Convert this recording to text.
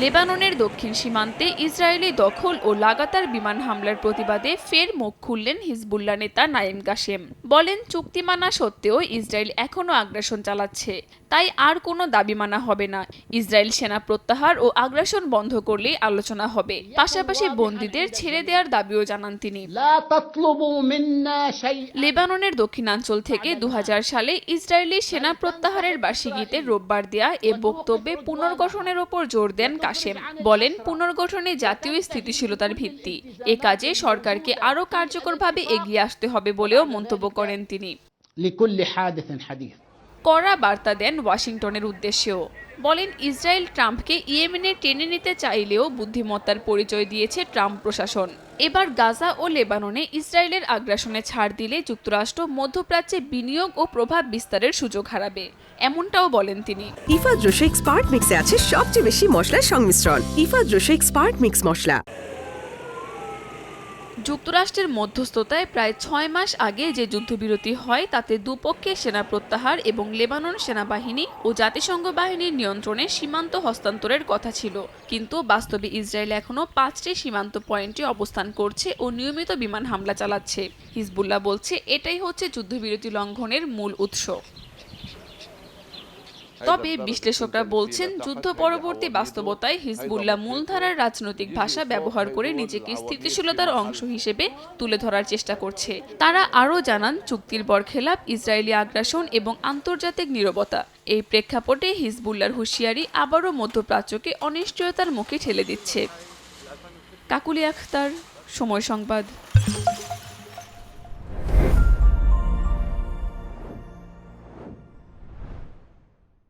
লেবাননের দক্ষিণ সীমান্তে ইসরায়েলি দখল ও লাগাতার বিমান হামলার প্রতিবাদে ফের মুখ খুললেন হিজবুল্লাহ নেতা নাঈম কাশেম। বলেন, চুক্তি মানা সত্ত্বেও ইসরায়েল এখনও আগ্রাসন চালাচ্ছে, তাই আর কোনো দাবি মানা হবে না। ইসরায়েল সেনা প্রত্যাহার ও আগ্রাসন বন্ধ করলেই আলোচনা হবে। পাশাপাশি বন্দীদের ছেড়ে দেওয়ার দাবিও জানান তিনি। লেবাননের দক্ষিণাঞ্চল থেকে ২০০০ সালে ইসরায়েলি সেনা প্রত্যাহারের বার্ষিকীতে রোববার দেয়া এ বক্তব্যে পুনর্গঠনের ওপর জোর দেন কাশেম। বলেন, পুনর্গঠনে জাতীয় স্থিতিশীলতার ভিত্তি। এ কাজে সরকারকে আরও কার্যকরভাবে এগিয়ে আসতে হবে বলেও মন্তব্য করেন তিনি। কড়া বার্তা দেন ওয়াশিংটনের উদ্দেশ্যেও। বলেন, ইসরায়েল ট্রাম্পকে ইয়েমেনে টেনে নিতে চাইলেও বুদ্ধিমত্তার পরিচয় দিয়েছে ট্রাম্প প্রশাসন। এবার গাজা ও লেবাননে ইসরায়েলের আগ্রাসনে ছাড় দিলে যুক্তরাষ্ট্র মধ্যপ্রাচ্যে বিনিয়োগ ও প্রভাব বিস্তারের সুযোগ হারাবে, এমনটাও বলেন তিনি। ইফাদ রোশেক স্পার্ট মিক্সে আছে সবচেয়ে বেশি মশলার সংমিশ্রণ। ইফাদ রোশেক স্পার্ট মিক্স মশলা। যুক্তরাষ্ট্রের মধ্যস্থতায় প্রায় ৬ মাস আগে যে যুদ্ধবিরতি হয় তাতে দুপক্ষের সেনা প্রত্যাহার এবং লেবানন সেনাবাহিনী ও জাতিসংঘ বাহিনীর নিয়ন্ত্রণে সীমান্ত হস্তান্তরের কথা ছিল। কিন্তু বাস্তবে ইসরায়েল এখনও ৫টি সীমান্ত পয়েন্টে অবস্থান করছে ও নিয়মিত বিমান হামলা চালাচ্ছে। হিজবুল্লাহ বলছে, এটাই হচ্ছে যুদ্ধবিরতি লঙ্ঘনের মূল উৎস। তবে বিশ্লেষকরা বলছেন, যুদ্ধ পরবর্তী বাস্তবতায় হিজবুল্লাহ মূলধারার রাজনৈতিক ভাষা ব্যবহার করে নিজেকে স্থিতিশীলতার অংশ হিসেবে তুলে ধরার চেষ্টা করছে। তারা আরও জানান, চুক্তির বরখেলাপ ইসরায়েলি আগ্রাসন এবং আন্তর্জাতিক নীরবতা। এই প্রেক্ষাপটে হিজবুল্লাহর হুঁশিয়ারি আবারও মধ্যপ্রাচ্যকে অনিশ্চয়তার মুখে ঠেলে দিচ্ছে। কাকুলি আখতার, সময় সংবাদ।